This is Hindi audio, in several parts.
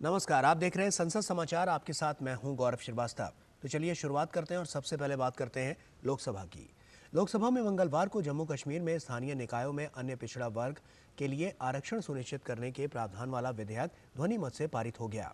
नमस्कार, आप देख रहे हैं संसद समाचार। आपके साथ मैं हूं गौरव श्रीवास्तव। तो चलिए शुरुआत करते हैं और सबसे पहले बात करते हैं लोकसभा की। लोकसभा में मंगलवार को जम्मू कश्मीर में स्थानीय निकायों में अन्य पिछड़ा वर्ग के लिए आरक्षण सुनिश्चित करने के प्रावधान वाला विधेयक ध्वनिमत से पारित हो गया।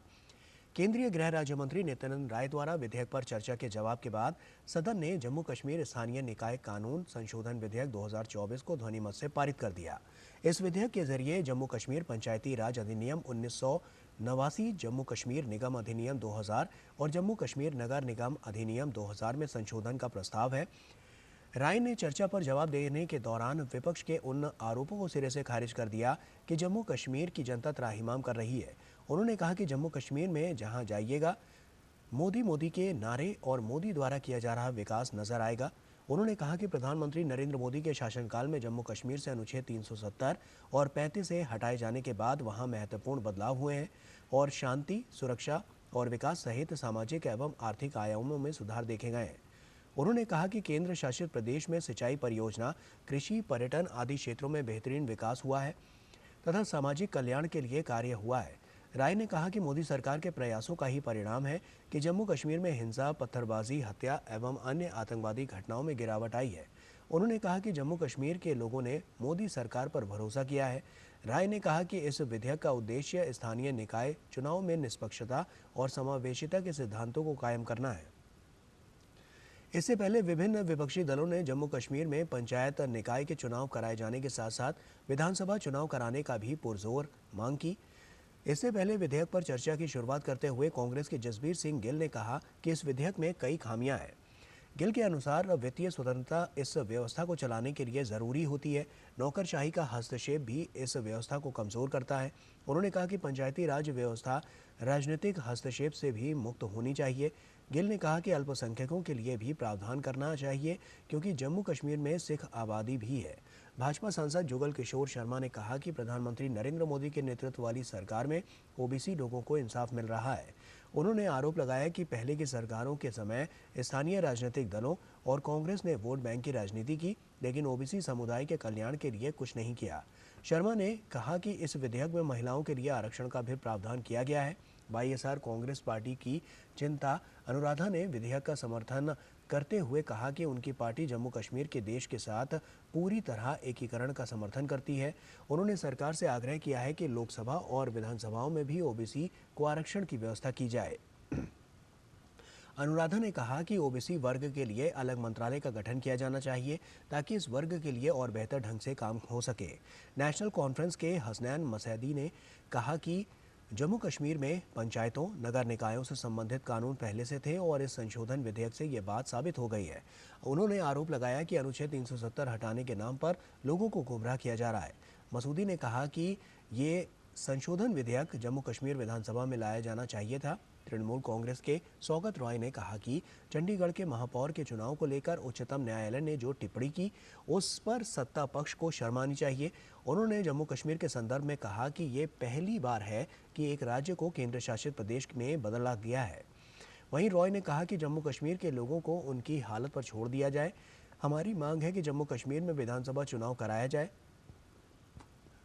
केंद्रीय गृह राज्य मंत्री नित्यानंद राय द्वारा विधेयक पर चर्चा के जवाब के बाद सदन ने जम्मू कश्मीर स्थानीय निकाय कानून संशोधन विधेयक 2024 को ध्वनिमत से पारित कर दिया। इस विधेयक के जरिए जम्मू कश्मीर पंचायती राज अधिनियम 1989, जम्मू कश्मीर निगम अधिनियम 2000 और जम्मू कश्मीर नगर निगम अधिनियम 2000 में संशोधन का प्रस्ताव है। राय ने चर्चा पर जवाब देने के दौरान विपक्ष के उन आरोपों को सिरे से खारिज कर दिया कि जम्मू कश्मीर की जनता त्राहिमाम कर रही है। उन्होंने कहा कि जम्मू कश्मीर में जहां जाइएगा मोदी मोदी के नारे और मोदी द्वारा किया जा रहा विकास नजर आएगा। उन्होंने कहा कि प्रधानमंत्री नरेंद्र मोदी के शासनकाल में जम्मू कश्मीर से अनुच्छेद 370 और 35 से हटाए जाने के बाद वहां महत्वपूर्ण बदलाव हुए हैं और शांति, सुरक्षा और विकास सहित सामाजिक एवं आर्थिक आयामों में सुधार देखे गए हैं। उन्होंने कहा कि केंद्र शासित प्रदेश में सिंचाई परियोजना, कृषि, पर्यटन आदि क्षेत्रों में बेहतरीन विकास हुआ है तथा सामाजिक कल्याण के लिए कार्य हुआ है। राय ने कहा कि मोदी सरकार के प्रयासों का ही परिणाम है कि जम्मू कश्मीर में हिंसा, पत्थरबाजी, हत्या एवं अन्य आतंकवादी घटनाओं में गिरावट आई है। उन्होंने कहा कि जम्मू कश्मीर के लोगों ने मोदी सरकार पर भरोसा किया है। राय ने कहा कि इस विधेयक का उद्देश्य स्थानीय निकाय चुनाव में निष्पक्षता और समावेशिता के सिद्धांतों को कायम करना है। इससे पहले विभिन्न विपक्षी दलों ने जम्मू कश्मीर में पंचायत निकाय के चुनाव कराए जाने के साथ साथ विधानसभा चुनाव कराने का भी पुरजोर मांग की। इससे पहले विधेयक पर चर्चा की शुरुआत करते हुए कांग्रेस के जसबीर सिंह गिल ने कहा कि इस विधेयक में कई खामियां हैं। गिल के अनुसार वित्तीय स्वतंत्रता इस व्यवस्था को चलाने के लिए जरूरी होती है। नौकरशाही का हस्तक्षेप भी इस व्यवस्था को कमजोर करता है। उन्होंने कहा कि पंचायती राज व्यवस्था राजनीतिक हस्तक्षेप से भी मुक्त होनी चाहिए। गिल ने कहा कि अल्पसंख्यकों के लिए भी प्रावधान करना चाहिए क्योंकि जम्मू कश्मीर में सिख आबादी भी है। भाजपा सांसद जुगल किशोर शर्मा ने कहा कि प्रधानमंत्री नरेंद्र मोदी के नेतृत्व वाली सरकार में ओबीसी लोगों को इंसाफ मिल रहा है। उन्होंने आरोप लगाया कि पहले की सरकारों के समय स्थानीय राजनीतिक दलों और कांग्रेस ने वोट बैंक की राजनीति की, लेकिन ओबीसी समुदाय के कल्याण के लिए कुछ नहीं किया। शर्मा ने कहा कि इस विधेयक में महिलाओं के लिए आरक्षण का भी प्रावधान किया गया है। वाईएसआर कांग्रेस पार्टी की चिंता अनुराधा ने विधेयक का समर्थन करते हुए कहा कि उनकी पार्टी जम्मू कश्मीर के देश के साथ पूरी तरह एकीकरण का समर्थन करती है। उन्होंने सरकार से आग्रह किया है कि लोकसभा और विधानसभाओं में भी ओबीसी को आरक्षण की व्यवस्था की जाए। अनुराधा ने कहा कि ओबीसी वर्ग के लिए अलग मंत्रालय का गठन किया जाना चाहिए ताकि इस वर्ग के लिए और बेहतर ढंग से काम हो सके। नेशनल कॉन्फ्रेंस के हसनैन मसैदी ने कहा कि जम्मू कश्मीर में पंचायतों, नगर निकायों से संबंधित कानून पहले से थे और इस संशोधन विधेयक से ये बात साबित हो गई है। उन्होंने आरोप लगाया कि अनुच्छेद 370 हटाने के नाम पर लोगों को गुमराह किया जा रहा है। मसूदी ने कहा कि ये संशोधन विधेयक जम्मू कश्मीर विधानसभा में लाया जाना चाहिए था। तृणमूल कांग्रेस के सौगत रॉय ने कहा कि चंडीगढ़ के महापौर के चुनाव को लेकर उच्चतम न्यायालय ने जो टिप्पणी की उस पर सत्ता पक्ष को शर्म आनी चाहिए। उन्होंने जम्मू कश्मीर के संदर्भ में कहा कि ये पहली बार है कि एक राज्य को केंद्र शासित प्रदेश में बदला गया है। वहीं रॉय ने कहा कि जम्मू कश्मीर के लोगों को उनकी हालत पर छोड़ दिया जाए। हमारी मांग है कि जम्मू कश्मीर में विधानसभा चुनाव कराया जाए।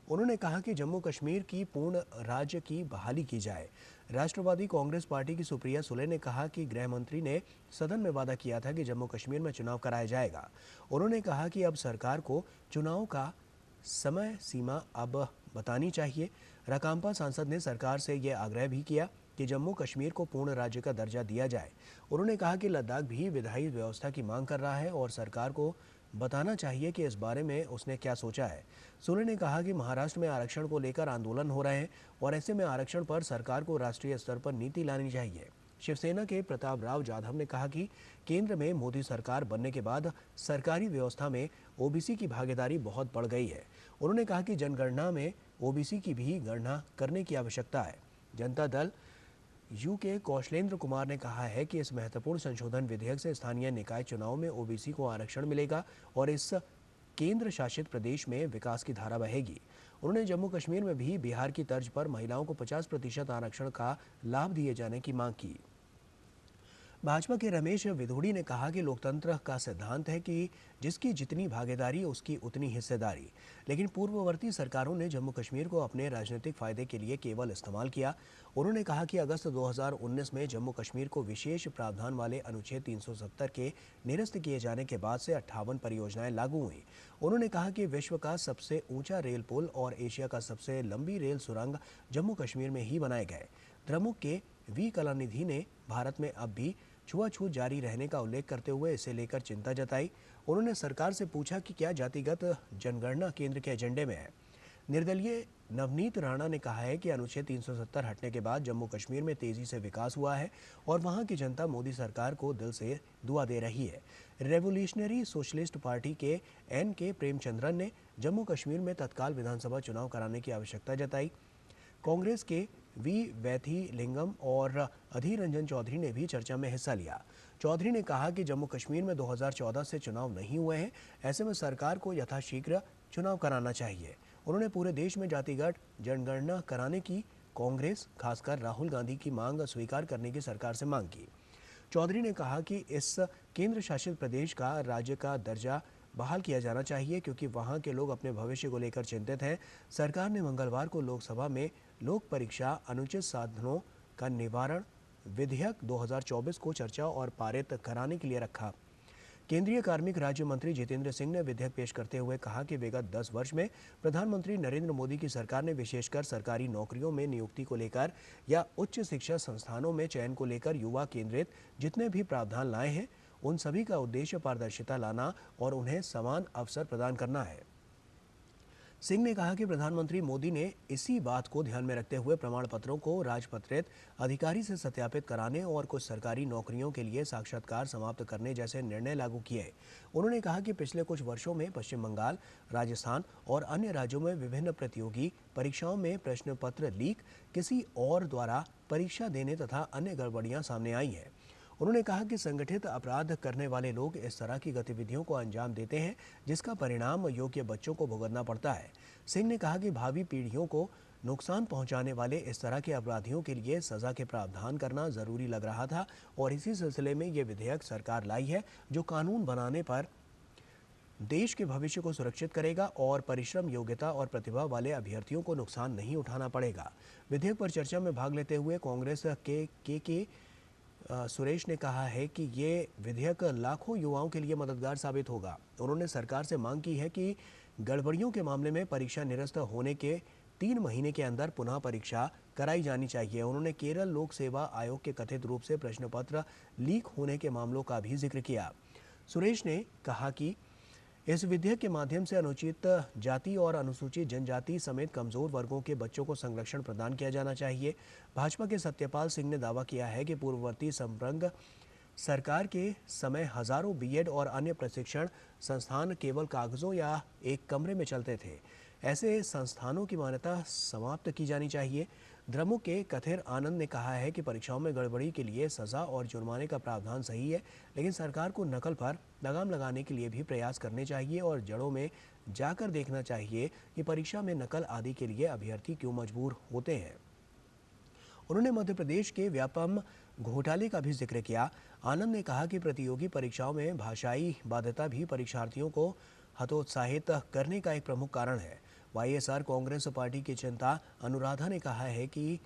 उन्होंने कहा कि जम्मू कश्मीर की पूर्ण राज्य की बहाली की जाए। राष्ट्रवादी कांग्रेस पार्टी की सुप्रिया सुले ने कहा कि गृह मंत्री ने सदन में वादा किया था कि जम्मू कश्मीर में चुनाव कराया जाएगा। उन्होंने कहा कि अब सरकार को चुनाव का समय सीमा अब बतानी चाहिए। राकांपा सांसद ने सरकार से यह आग्रह भी किया कि जम्मू कश्मीर को पूर्ण राज्य का दर्जा दिया जाए। उन्होंने कहा कि लद्दाख भी विधायी व्यवस्था की मांग कर रहा है और सरकार को बताना चाहिए कि इस बारे में उसने क्या सोचा है। सुले ने कहा कि महाराष्ट्र में आरक्षण को लेकर आंदोलन हो रहे हैं और ऐसे में आरक्षण पर सरकार को राष्ट्रीय स्तर पर नीति लानी चाहिए। शिवसेना के प्रताप राव जाधव ने कहा कि केंद्र में मोदी सरकार बनने के बाद सरकारी व्यवस्था में ओबीसी की भागीदारी बहुत बढ़ गई है। उन्होंने कहा कि जनगणना में ओबीसी की भी गणना करने की आवश्यकता है। जनता दल यू के कौशलेंद्र कुमार ने कहा है कि इस महत्वपूर्ण संशोधन विधेयक से स्थानीय निकाय चुनाव में ओबीसी को आरक्षण मिलेगा और इस केंद्र शासित प्रदेश में विकास की धारा बहेगी। उन्होंने जम्मू कश्मीर में भी बिहार की तर्ज पर महिलाओं को 50% आरक्षण का लाभ दिए जाने की मांग की। भाजपा के रमेश विधोड़ी ने कहा कि लोकतंत्र का सिद्धांत है कि जिसकी जितनी भागीदारी उसकी उतनी हिस्सेदारी, लेकिन पूर्ववर्ती सरकारों ने जम्मू कश्मीर को अपने राजनीतिक फायदे के लिए केवल इस्तेमाल किया। उन्होंने कहा कि अगस्त 2019 में जम्मू कश्मीर को विशेष प्रावधान वाले अनुच्छेद 370 के निरस्त किए जाने के बाद से 58 परियोजनाएं लागू हुई। उन्होंने कहा कि विश्व का सबसे ऊंचा रेल पुल और एशिया का सबसे लंबी रेल सुरंग जम्मू कश्मीर में ही बनाए गए। द्रमुक के वी कलानिधि ने भारत में अब भी छुआछूत जारी रहने का उल्लेख करते हुए इसे लेकर चिंता जताई। उन्होंने सरकार से पूछा कि क्या जातिगत जनगणना केंद्र के एजेंडे में है। निर्दलीय नवनीत राणा ने कहा है कि अनुच्छेद 370 हटने के बाद जम्मू कश्मीर में तेजी से विकास हुआ है और वहां की जनता मोदी सरकार को दिल से दुआ दे रही है। रेवोल्यूशनरी सोशलिस्ट पार्टी के NK प्रेमचंद्रन ने जम्मू कश्मीर में तत्काल विधानसभा चुनाव कराने की आवश्यकता जताई। कांग्रेस के वी वैथिलिंगम और अधीर रंजन चौधरी ने भी चर्चा में हिस्सा लिया। चौधरी ने कहा कि जम्मू कश्मीर में 2014 से चुनाव नहीं हुए हैं, ऐसे में सरकार को यथाशीघ्र चुनाव कराना चाहिए। उन्होंने पूरे देश में जातिगत जनगणना कराने की कांग्रेस, खासकर राहुल गांधी की मांग स्वीकार करने की सरकार से मांग की। चौधरी ने कहा कि इस केंद्र शासित प्रदेश का राज्य का दर्जा बहाल किया जाना चाहिए क्योंकि वहां के लोग अपने भविष्य को लेकर चिंतित हैं। सरकार ने मंगलवार को लोकसभा में लोक परीक्षा अनुचित साधनों का निवारण विधेयक 2024 को चर्चा और पारित कराने के लिए रखा। केंद्रीय कार्मिक राज्य मंत्री जितेंद्र सिंह ने विधेयक पेश करते हुए कहा कि विगत 10 वर्ष में प्रधानमंत्री नरेंद्र मोदी की सरकार ने विशेषकर सरकारी नौकरियों में नियुक्ति को लेकर या उच्च शिक्षा संस्थानों में चयन को लेकर युवा केंद्रित जितने भी प्रावधान लाए हैं, उन सभी का उद्देश्य पारदर्शिता लाना और उन्हें समान अवसर प्रदान करना है। सिंह ने कहा कि प्रधानमंत्री मोदी ने इसी बात को ध्यान में रखते हुए प्रमाण पत्रों को राजपत्रित अधिकारी से सत्यापित कराने और कुछ सरकारी नौकरियों के लिए साक्षात्कार समाप्त करने जैसे निर्णय लागू किए। उन्होंने कहा कि पिछले कुछ वर्षों में पश्चिम बंगाल, राजस्थान और अन्य राज्यों में विभिन्न प्रतियोगी परीक्षाओं में प्रश्न पत्र लीक, किसी और द्वारा परीक्षा देने तथा अन्य गड़बड़ियां सामने आई हैं। उन्होंने कहा कि संगठित अपराध करने वाले लोग इस तरह की गतिविधियों को अंजाम देते हैं जिसका परिणाम योग्य बच्चों को भुगतना पड़ता है। सिंह ने कहा कि भावी पीढ़ियों को नुकसान पहुंचाने वाले इस तरह के अपराधियों के लिए सजा के प्रावधान करना जरूरी लग रहा था और इसी सिलसिले में ये विधेयक सरकार लाई है जो कानून बनाने पर देश के भविष्य को सुरक्षित करेगा और परिश्रम, योग्यता और प्रतिभा वाले अभ्यर्थियों को नुकसान नहीं उठाना पड़ेगा। विधेयक पर चर्चा में भाग लेते हुए कांग्रेस के सुरेश ने कहा है कि ये विधेयक लाखों युवाओं के लिए मददगार साबित होगा। उन्होंने सरकार से मांग की है कि गड़बड़ियों के मामले में परीक्षा निरस्त होने के 3 महीने के अंदर पुनः परीक्षा कराई जानी चाहिए। उन्होंने केरल लोक सेवा आयोग के कथित रूप से प्रश्न पत्र लीक होने के मामलों का भी जिक्र किया। सुरेश ने कहा कि इस विधेयक के माध्यम से अनुचित जाति और अनुसूचित जनजाति समेत कमजोर वर्गों के बच्चों को संरक्षण प्रदान किया जाना चाहिए। भाजपा के सत्यपाल सिंह ने दावा किया है कि पूर्ववर्ती संप्रंग सरकार के समय हजारों बीएड और अन्य प्रशिक्षण संस्थान केवल कागजों या एक कमरे में चलते थे। ऐसे संस्थानों की मान्यता समाप्त की जानी चाहिए। द्रमुक के कथिर आनंद ने कहा है कि परीक्षाओं में गड़बड़ी के लिए सजा और जुर्माने का प्रावधान सही है, लेकिन सरकार को नकल पर लगाम लगाने के लिए भी प्रयास करने चाहिए और जड़ों में जाकर देखना चाहिए कि परीक्षा में नकल आदि के लिए अभ्यर्थी क्यों मजबूर होते हैं। उन्होंने मध्य प्रदेश के व्यापम घोटाले का भी जिक्र किया। आनंद ने कहा कि प्रतियोगी परीक्षाओं में भाषाई बाध्यता भी परीक्षार्थियों को हतोत्साहित करने का एक प्रमुख कारण है। वाईएसआर कांग्रेस पार्टी की चिंता अनुराधा ने कहा है कि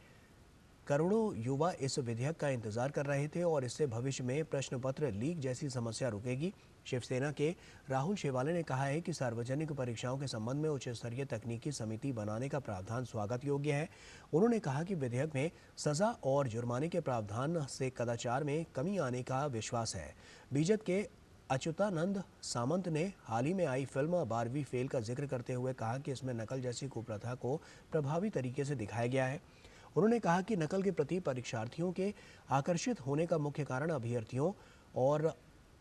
करोड़ों युवा इस विधेयक का इंतजार कर रहे थे और इससे भविष्य में प्रश्न पत्र लीक जैसी समस्या रुकेगी। शिवसेना के राहुल शेवाले ने कहा है कि सार्वजनिक परीक्षाओं के संबंध में उच्च स्तरीय तकनीकी समिति बनाने का प्रावधान स्वागत योग्य है। उन्होंने कहा कि विधेयक में सजा और जुर्माने के प्रावधान से कदाचार में कमी आने का विश्वास है। बीजेपी के अच्युतानंद सामंत ने हाल ही में आई फिल्म 12वीं फेल का जिक्र करते हुए कहा कि इसमें नकल जैसी कुप्रथा को प्रभावी तरीके से दिखाया गया है। उन्होंने कहा कि नकल के प्रति परीक्षार्थियों के आकर्षित होने का मुख्य कारण अभ्यर्थियों और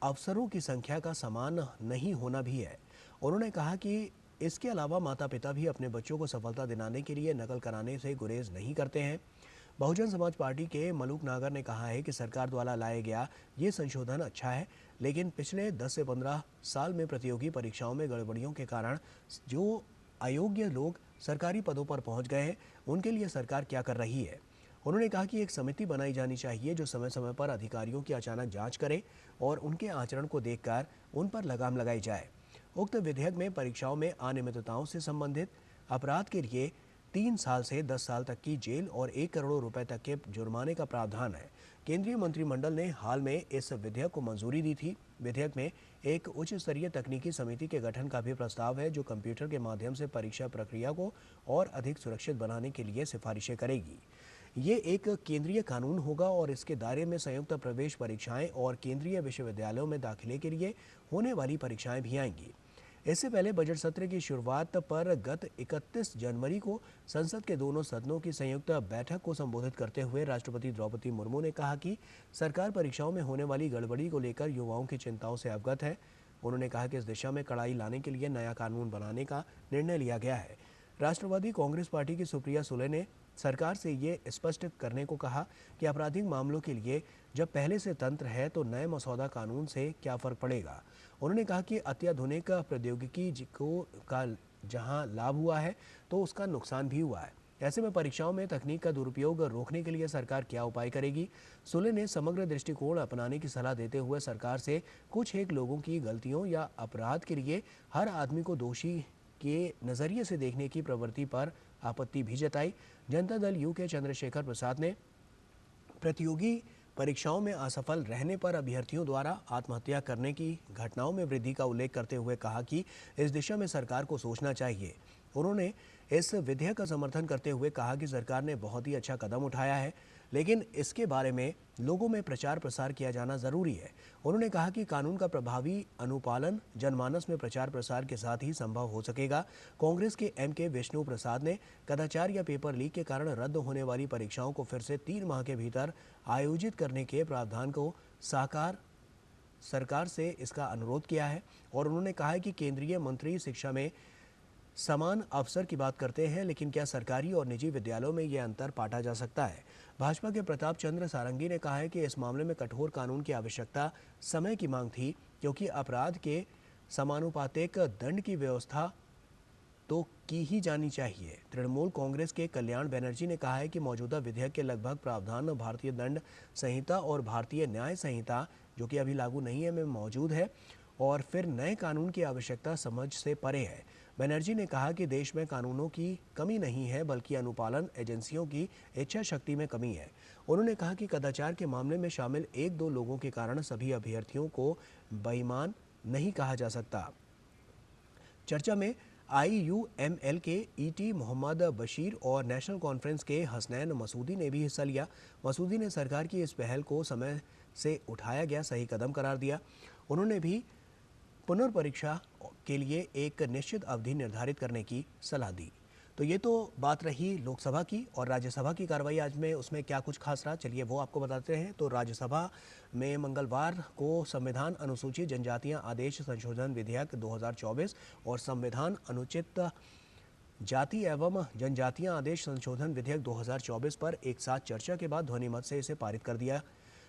अवसरों की संख्या का समान नहीं होना भी है। उन्होंने कहा कि इसके अलावा माता पिता भी अपने बच्चों को सफलता दिलाने के लिए नकल कराने से गुरेज नहीं करते हैं। बहुजन समाज पार्टी के मलूक नागर ने कहा है कि सरकार द्वारा लाया गया ये संशोधन अच्छा है, लेकिन पिछले 10 से 15 साल में प्रतियोगी परीक्षाओं में गड़बड़ियों के कारण जो अयोग्य लोग सरकारी पदों पर पहुंच गए हैं, उनके लिए सरकार क्या कर रही है। उन्होंने कहा कि एक समिति बनाई जानी चाहिए जो समय समय पर अधिकारियों की अचानक जांच करे और उनके आचरण को देखकर उन पर लगाम लगाई जाए। उक्त विधेयक में परीक्षाओं में अनियमितताओं से संबंधित अपराध के लिए 3 साल से 10 साल तक की जेल और 1 करोड़ रुपए तक के जुर्माने का प्रावधान है। केंद्रीय मंत्रिमंडल ने हाल में इस विधेयक को मंजूरी दी थी। विधेयक में एक उच्च स्तरीय तकनीकी समिति के गठन का भी प्रस्ताव है जो कंप्यूटर के माध्यम से परीक्षा प्रक्रिया को और अधिक सुरक्षित बनाने के लिए सिफारिशें करेगी। ये एक केंद्रीय कानून होगा और इसके दायरे में संयुक्त प्रवेश परीक्षाएं और केंद्रीय विश्वविद्यालयों में दाखिले के लिए होने वाली परीक्षाएं भी आएंगी। इससे पहले बजट सत्र की शुरुआत पर गत 31 जनवरी को संसद के दोनों सदनों की संयुक्त बैठक को संबोधित करते हुए राष्ट्रपति द्रौपदी मुर्मू ने कहा कि सरकार परीक्षाओं में होने वाली गड़बड़ी को लेकर युवाओं की चिंताओं से अवगत है। उन्होंने कहा कि इस दिशा में कड़ाई लाने के लिए नया कानून बनाने का निर्णय लिया गया है। राष्ट्रवादी कांग्रेस पार्टी की सुप्रिया सुले ने सरकार से ये स्पष्ट करने को कहा कि आपराधिक मामलों के लिए जब पहले से तंत्र है तो नए मसौदा कानून से क्या फर्क पड़ेगा। उन्होंने कहा कि अत्याधुनिक प्रौद्योगिकी का जहां लाभ हुआ है तो उसका नुकसान भी हुआ है। ऐसे में परीक्षाओं में तकनीक का दुरुपयोग रोकने के लिए सरकार क्या उपाय करेगी। सुले ने समग्र दृष्टिकोण अपनाने की सलाह देते हुए सरकार से कुछ एक लोगों की गलतियों या अपराध के लिए हर आदमी को दोषी के नजरिए से देखने की प्रवृत्ति पर आपत्ति भी जताई। जनता दल यू के चंद्रशेखर प्रसाद ने प्रतियोगी परीक्षाओं में असफल रहने पर अभ्यर्थियों द्वारा आत्महत्या करने की घटनाओं में वृद्धि का उल्लेख करते हुए कहा कि इस दिशा में सरकार को सोचना चाहिए। उन्होंने इस विधेयक का समर्थन करते हुए कहा कि सरकार ने बहुत ही अच्छा कदम उठाया है, लेकिन इसके बारे में लोगों में प्रचार प्रसार किया जाना जरूरी है। उन्होंने कहा कि कानून का प्रभावी अनुपालन जनमानस में प्रचार प्रसार के साथ ही संभव हो सकेगा। कांग्रेस के के विष्णु प्रसाद ने कदाचार या पेपर लीक के कारण रद्द होने वाली परीक्षाओं को फिर से 3 माह के भीतर आयोजित करने के प्रावधान को सरकार से इसका अनुरोध किया है। और उन्होंने कहा है कि केंद्रीय मंत्री शिक्षा में समान अवसर की बात करते हैं, लेकिन क्या सरकारी और निजी विद्यालयों में यह अंतर पाटा जा सकता है। भाजपा के प्रताप चंद्र सारंगी ने कहा है कि इस मामले में कठोर कानून की आवश्यकता समय की मांग थी, क्योंकि अपराध के समानुपातिक दंड की व्यवस्था तो की ही जानी चाहिए। तृणमूल कांग्रेस के कल्याण बनर्जी ने कहा है कि मौजूदा विधेयक के लगभग प्रावधान भारतीय दंड संहिता और भारतीय न्याय संहिता, जो कि अभी लागू नहीं है, में मौजूद है और फिर नए कानून की आवश्यकता समझ से परे है। बनर्जी ने कहा कि देश में कानूनों की कमी नहीं है, बल्कि अनुपालन एजेंसियों की इच्छा शक्ति में कमी है। उन्होंने कहा कि कदाचार के मामले में शामिल 1-2 लोगों के कारण सभी अभ्यर्थियों को बेईमान नहीं कहा जा सकता। चर्चा में IUML के ET मोहम्मद बशीर और नेशनल कॉन्फ्रेंस के हसनैन मसूदी ने भी हिस्सा लिया। मसूदी ने सरकार की इस पहल को समय से उठाया गया सही कदम करार दिया। उन्होंने भी पुनर्परीक्षा के लिए एक निश्चित अवधि निर्धारित करने की सलाह दी। तो ये तो बात रही लोकसभा की, और राज्यसभा की कार्रवाई आज में उसमें क्या कुछ खास रहा, चलिए वो आपको बताते हैं। तो राज्यसभा में मंगलवार को संविधान अनुसूचित जनजातियां आदेश संशोधन विधेयक 2024 और संविधान अनुचित जाति एवं जनजातियां आदेश संशोधन विधेयक 2024 पर एक साथ चर्चा के बाद ध्वनिमत से इसे पारित कर दिया।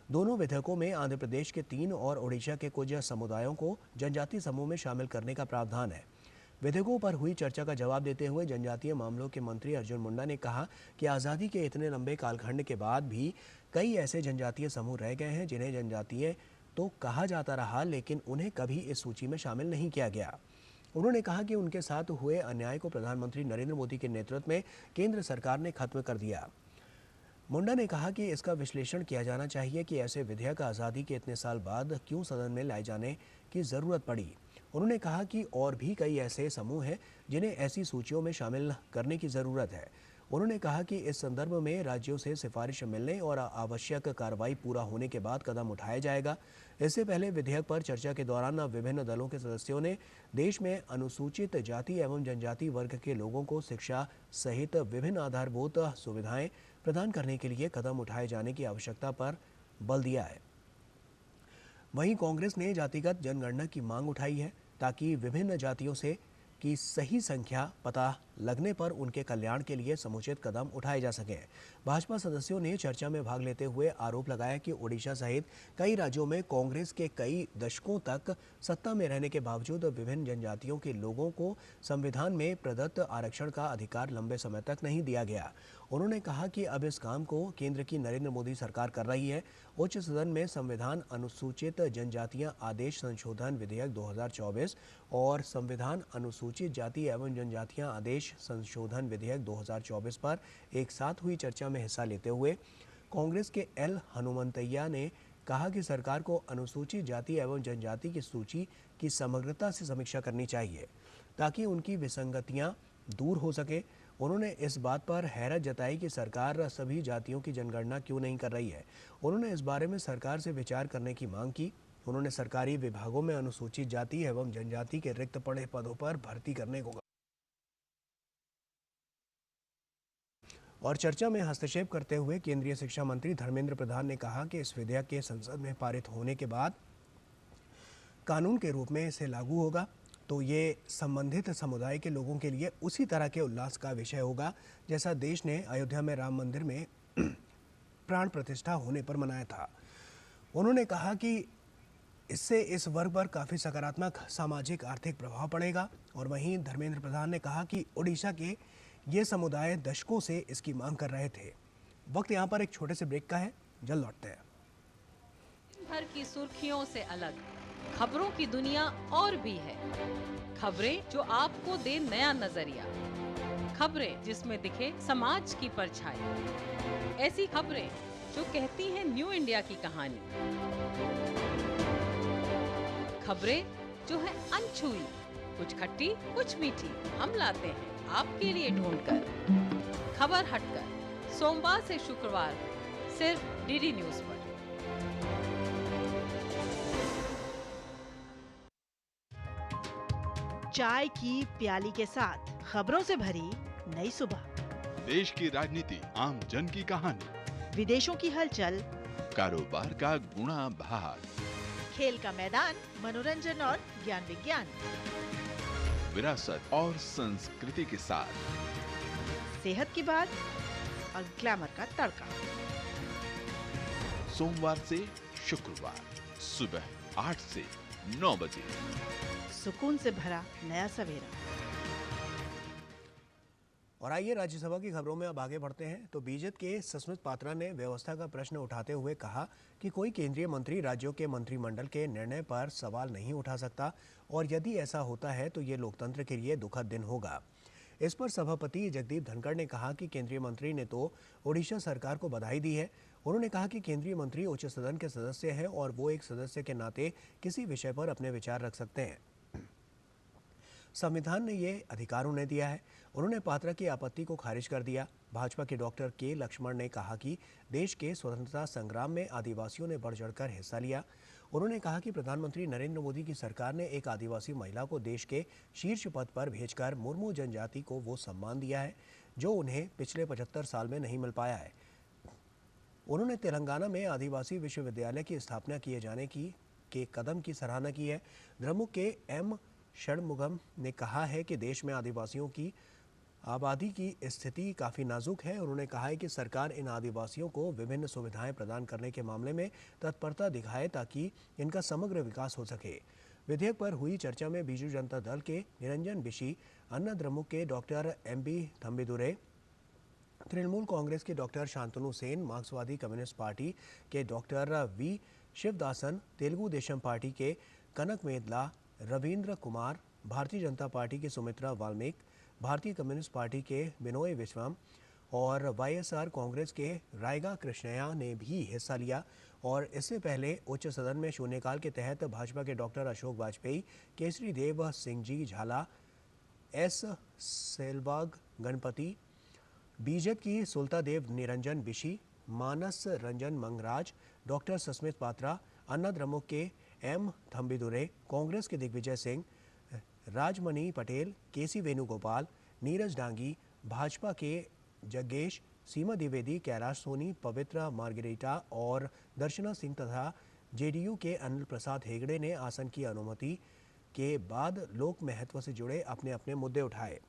दोनों विधेयकों में आंध्र प्रदेश के 3 और ओडिशा के कुछ समुदायों को जनजातीय समूह में शामिल करने का प्रावधान है। विधेयकों पर हुई चर्चा का जवाब देते हुए जनजातीय मामलों के मंत्री अर्जुन मुंडा ने कहा कि आज़ादी के इतने लंबे कालखंड के बाद भी कई ऐसे जनजातीय समूह रह गए हैं जिन्हें जनजातीय तो कहा जाता रहा, लेकिन उन्हें कभी इस सूची में शामिल नहीं किया गया। उन्होंने कहा कि उनके साथ हुए अन्याय को प्रधानमंत्री नरेंद्र मोदी के नेतृत्व में केंद्र सरकार ने खत्म कर दिया। मुंडा ने कहा कि इसका विश्लेषण किया जाना चाहिए कि ऐसे विधेयक आज़ादी के इतने साल बाद क्यों सदन में लाए जाने की ज़रूरत पड़ी। उन्होंने कहा कि और भी कई ऐसे समूह हैं जिन्हें ऐसी सूचियों में शामिल करने की ज़रूरत है। उन्होंने कहा कि इस संदर्भ में राज्यों से सिफारिश मिलने और आवश्यक कार्रवाई पूरा होने के बाद कदम उठाया जाएगा। इससे पहले विधेयक पर चर्चा के दौरान विभिन्न दलों के सदस्यों ने देश में अनुसूचित जाति एवं जनजाति वर्ग के लोगों को शिक्षा सहित विभिन्न आधारभूत सुविधाएं प्रदान करने के लिए कदम उठाए जाने की आवश्यकता पर बल दिया है। वहीं कांग्रेस ने जातिगत जनगणना की मांग उठाई है ताकि विभिन्न जातियों से की सही संख्या पता लगने पर उनके कल्याण के लिए समुचित कदम उठाए जा सकें। भाजपा सदस्यों ने चर्चा में भाग लेते हुए आरोप लगाया कि ओडिशा सहित कई राज्यों में कांग्रेस के कई दशकों तक सत्ता में रहने के बावजूद विभिन्न जनजातियों के लोगों को संविधान में प्रदत्त आरक्षण का अधिकार लंबे समय तक नहीं दिया गया। उन्होंने कहा कि अब इस काम को केंद्र की नरेंद्र मोदी सरकार कर रही है। उच्च सदन में संविधान अनुसूचित जनजातियां आदेश संशोधन विधेयक 2024 और संविधान अनुसूचित जाति एवं जनजातियां आदेश संशोधन विधेयक 2024 पर एक साथ हुई चर्चा में हिस्सा लेते हुए कांग्रेस के एल हनुमंतैया ने कहा कि सरकार को अनुसूचित जाति एवं जनजाति की सूची की समग्रता से समीक्षा करनी चाहिए ताकि उनकी विसंगतियां दूर हो सके। उन्होंने इस बात पर हैरत जताई कि सरकार सभी जातियों की जनगणना क्यों नहीं कर रही है। उन्होंने इस बारे में सरकार से विचार करने की मांग की। उन्होंने सरकारी विभागों में अनुसूचित जाति एवं जनजाति के रिक्त पड़े पदों पर भर्ती करने को कहा और चर्चा में हस्तक्षेप करते हुए केंद्रीय शिक्षा मंत्री धर्मेंद्र प्रधान ने कहा कि इस विधेयक के संसद में पारित होने के बाद कानून के रूप में इसे लागू होगा तो ये संबंधित समुदाय के लोगों के लिए उसी तरह के उल्लास का विषय होगा जैसा देश ने अयोध्या में राम मंदिर में प्राण प्रतिष्ठा होने पर मनाया था। उन्होंने कहा कि इससे इस वर्ग पर काफ़ी सकारात्मक सामाजिक आर्थिक प्रभाव पड़ेगा। और वहीं धर्मेंद्र प्रधान ने कहा कि ओडिशा के ये समुदाय दशकों से इसकी मांग कर रहे थे। वक्त यहाँ पर एक छोटे से ब्रेक का है, जल्द लौटते हैं। भर की सुर्खियों से अलग खबरों की दुनिया और भी है। खबरें जो आपको दे नया नजरिया, खबरें जिसमें दिखे समाज की परछाई, ऐसी खबरें जो कहती हैं न्यू इंडिया की कहानी, खबरें जो है अनछुई, कुछ खट्टी कुछ मीठी, हम लाते हैं आपके लिए ढूंढकर। खबर हटकर सोमवार से शुक्रवार सिर्फ डीडी न्यूज पर। चाय की प्याली के साथ खबरों से भरी नई सुबह, देश की राजनीति, आम जन की कहानी, विदेशों की हलचल, कारोबार का गुणा भाग, खेल का मैदान, मनोरंजन और ज्ञान विज्ञान, विरासत और संस्कृति के साथ सेहत की बात और ग्लैमर का तड़का। सोमवार से शुक्रवार सुबह 8 से 9 बजे, सुकून से भरा नया सवेरा। और आइए राज्यसभा की खबरों में अब आगे बढ़ते हैं। तो बीजेपी के सस्मित पात्रा ने व्यवस्था का प्रश्न उठाते हुए कहा कि कोई केंद्रीय मंत्री राज्यों के मंत्रिमंडल के निर्णय पर सवाल नहीं उठा सकता और यदि ऐसा होता है तो ये लोकतंत्र के लिए दुखद दिन होगा। इस पर सभापति जगदीप धनखड़ ने कहा कि केंद्रीय मंत्री ने तो ओडिशा सरकार को बधाई दी है। उन्होंने कहा कि केंद्रीय मंत्री उच्च सदन के सदस्य हैं और वो एक सदस्य के नाते किसी विषय पर अपने विचार रख सकते हैं। संविधान ने ये अधिकार उन्हें दिया है। उन्होंने पात्रा की आपत्ति को खारिज कर दिया। भाजपा के डॉक्टर के लक्ष्मण ने कहा कि देश के स्वतंत्रता संग्राम में आदिवासियों ने बढ़ चढ़कर हिस्सा लिया। उन्होंने कहा कि प्रधानमंत्री नरेंद्र मोदी की सरकार ने एक आदिवासी महिला को देश के शीर्ष पद पर भेजकर मुर्मू जनजाति को वो सम्मान दिया है जो उन्हें पिछले 75 साल में नहीं मिल पाया है। उन्होंने तेलंगाना में आदिवासी विश्वविद्यालय की स्थापना किए जाने के कदम की सराहना की है। द्रमुक के एम षणमुगम ने कहा है कि देश में आदिवासियों की आबादी की स्थिति काफ़ी नाजुक है। उन्होंने कहा है कि सरकार इन आदिवासियों को विभिन्न सुविधाएं प्रदान करने के मामले में तत्परता दिखाए ताकि इनका समग्र विकास हो सके। विधेयक पर हुई चर्चा में बीजू जनता दल के निरंजन बिशी, अन्ना द्रमुक के डॉक्टर एमबी थम्बिदुरै, तृणमूल कांग्रेस के डॉक्टर शांतनु सेन, मार्क्सवादी कम्युनिस्ट पार्टी के doctor V Sivadasan, Telugu Desam party के कनक मेदला, रविंद्र कुमार, भारतीय जनता पार्टी के सुमित्रा वाल्मीक, भारतीय कम्युनिस्ट पार्टी के बिनोय विश्वम और वाईएसआर कांग्रेस के रायगा कृष्णया ने भी हिस्सा लिया। और इससे पहले उच्च सदन में शून्यकाल के तहत भाजपा के डॉक्टर अशोक वाजपेयी, केसरी देव सिंह जी झाला, एस सेल्वाग गणपति, बीजेपी की सुलता देव निरंजन बिशी, मानस रंजन मंगराज, डॉक्टर सस्मित पात्रा, अन्ना द्रमुक के एम थम्बिदुरै, कांग्रेस के दिग्विजय सिंह, राजमणि पटेल, केसी वेणुगोपाल, नीरज डांगी, भाजपा के जग्गेश, सीमा द्विवेदी, कैलाश सोनी, पवित्र मार्गरेटा और दर्शना सिंह तथा जेडीयू के अनिल प्रसाद हेगड़े ने आसन की अनुमति के बाद लोक महत्व से जुड़े अपने अपने मुद्दे उठाए।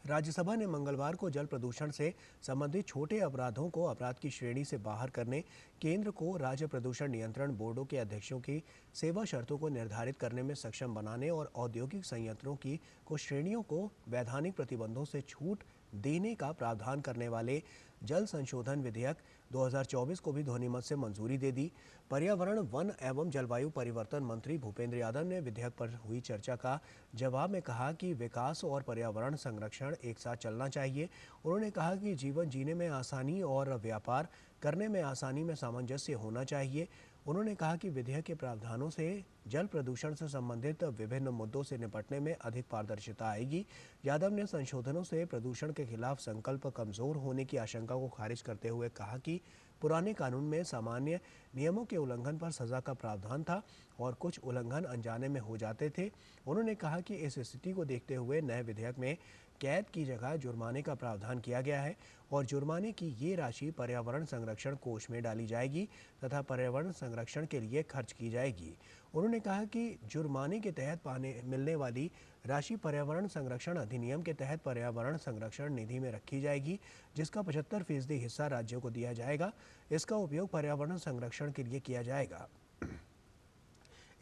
राज्यसभा ने मंगलवार को जल प्रदूषण से संबंधित छोटे अपराधों को अपराध की श्रेणी से बाहर करने, केंद्र को राज्य प्रदूषण नियंत्रण बोर्डों के अध्यक्षों की सेवा शर्तों को निर्धारित करने में सक्षम बनाने और औद्योगिक संयंत्रों की कुछ श्रेणियों को वैधानिक प्रतिबंधों से छूट देने का प्रावधान करने वाले जल संशोधन विधेयक 2024 को भी ध्वनिमत से मंजूरी दे दी। पर्यावरण, वन एवं जलवायु परिवर्तन मंत्री भूपेंद्र यादव ने विधेयक पर हुई चर्चा का जवाब में कहा कि विकास और पर्यावरण संरक्षण एक साथ चलना चाहिए। उन्होंने कहा कि जीवन जीने में आसानी और व्यापार करने में आसानी में सामंजस्य होना चाहिए। उन्होंने कहा कि विधेयक के प्रावधानों से जल प्रदूषण से संबंधित विभिन्न मुद्दों से निपटने में अधिक पारदर्शिता आएगी। यादव ने संशोधनों से प्रदूषण के खिलाफ संकल्प कमजोर होने की आशंका को खारिज करते हुए कहा कि पुराने कानून में सामान्य नियमों के उल्लंघन पर सजा का प्रावधान था और कुछ उल्लंघन अनजाने में हो जाते थे। उन्होंने कहा कि इस स्थिति को देखते हुए नए विधेयक में कैद की जगह जुर्माने का प्रावधान किया गया है और जुर्माने की ये राशि पर्यावरण संरक्षण कोष में डाली जाएगी तथा पर्यावरण संरक्षण के लिए खर्च की जाएगी। उन्होंने कहा कि जुर्माने के तहत मिलने वाली राशि पर्यावरण संरक्षण अधिनियम के तहत पर्यावरण संरक्षण निधि में रखी जाएगी, जिसका 75% हिस्सा राज्यों को दिया जाएगा। इसका उपयोग पर्यावरण संरक्षण के लिए किया जाएगा।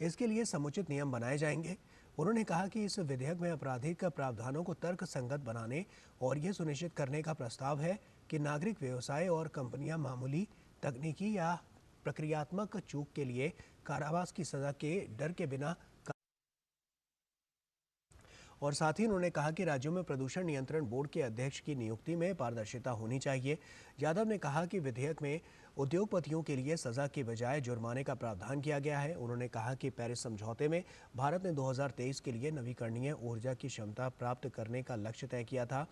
इसके लिए समुचित नियम बनाए जाएंगे। उन्होंने कहा कि इस विधेयक में आपराधिक प्रावधानों को तर्क संगत बनाने और ये सुनिश्चित करने का प्रस्ताव है कि नागरिक, व्यवसाय और कंपनियां मामूली तकनीकी या प्रक्रियात्मक चूक के लिए कारावास की सजा के डर के बिना और साथ ही उन्होंने कहा कि राज्यों में प्रदूषण नियंत्रण बोर्ड के अध्यक्ष की नियुक्ति में पारदर्शिता होनी चाहिए। यादव ने कहा कि विधेयक में उद्योगपतियों के लिए सजा के बजाय जुर्माने का प्रावधान किया गया है। उन्होंने कहा कि पेरिस समझौते में भारत ने 2023 के लिए नवीकरणीय ऊर्जा की क्षमता प्राप्त करने का लक्ष्य तय किया था,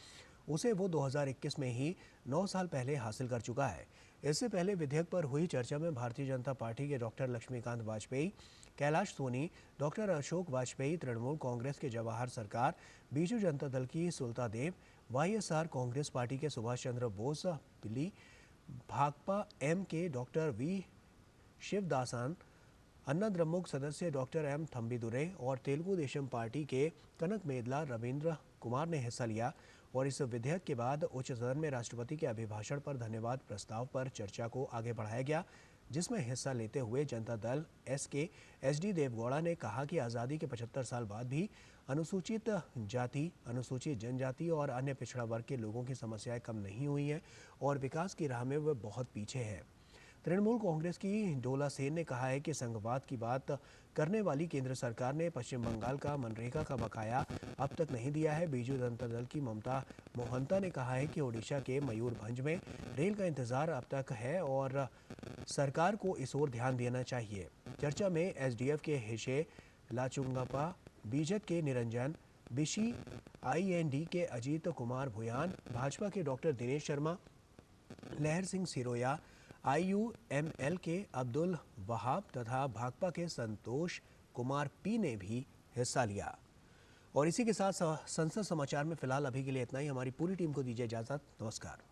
उसे वो 2021 में ही 9 साल पहले हासिल कर चुका है। इससे पहले विधेयक पर हुई चर्चा में भारतीय जनता पार्टी के डॉक्टर लक्ष्मीकांत वाजपेयी, कैलाश सोनी, डॉक्टर अशोक वाजपेयी, तृणमूल कांग्रेस के जवाहर सरकार, बीजू जनता दल की सुलता देव, वाईएसआर कांग्रेस पार्टी के सुभाष चंद्र बोस पिली, भाकपा एम के डॉक्टर वी शिवदासन, अन्ना द्रमुक सदस्य डॉक्टर एम थम्बीदुरै और तेलुगु देशम पार्टी के कनक मेदला रविंद्र कुमार ने हिस्सा लिया। और इस विधेयक के बाद उच्च सदन में राष्ट्रपति के अभिभाषण पर धन्यवाद प्रस्ताव पर चर्चा को आगे बढ़ाया गया, जिसमें हिस्सा लेते हुए जनता दल एस के एच.डी. देवगौड़ा ने कहा कि आज़ादी के 75 साल बाद भी अनुसूचित जाति, अनुसूचित जनजाति और अन्य पिछड़ा वर्ग के लोगों की समस्याएं कम नहीं हुई हैं और विकास की राह में वे बहुत पीछे हैं। तृणमूल कांग्रेस की डोला सेन ने कहा है कि संघवाद की बात करने वाली केंद्र सरकार ने पश्चिम बंगाल का मनरेगा का बकाया अब तक नहीं दिया है। बीजू जनता दल की ममता मोहंता ने कहा है कि ओडिशा के मयूरभंज में रेल का इंतजार अब तक है और सरकार को इस ओर ध्यान देना चाहिए। चर्चा में एसडीएफ के हिशे लाचुंगापा, बीजेपी के निरंजन बिशी, आईएनडी के अजीत कुमार भुयान, भाजपा के डॉक्टर दिनेश शर्मा, लहर सिंह सिरोया, आईयूएमएल के अब्दुल वहाब तथा भाकपा के संतोष कुमार पी ने भी हिस्सा लिया। और इसी के साथ संसद समाचार में फिलहाल अभी के लिए इतना ही। हमारी पूरी टीम को दीजिए इजाजत। नमस्कार।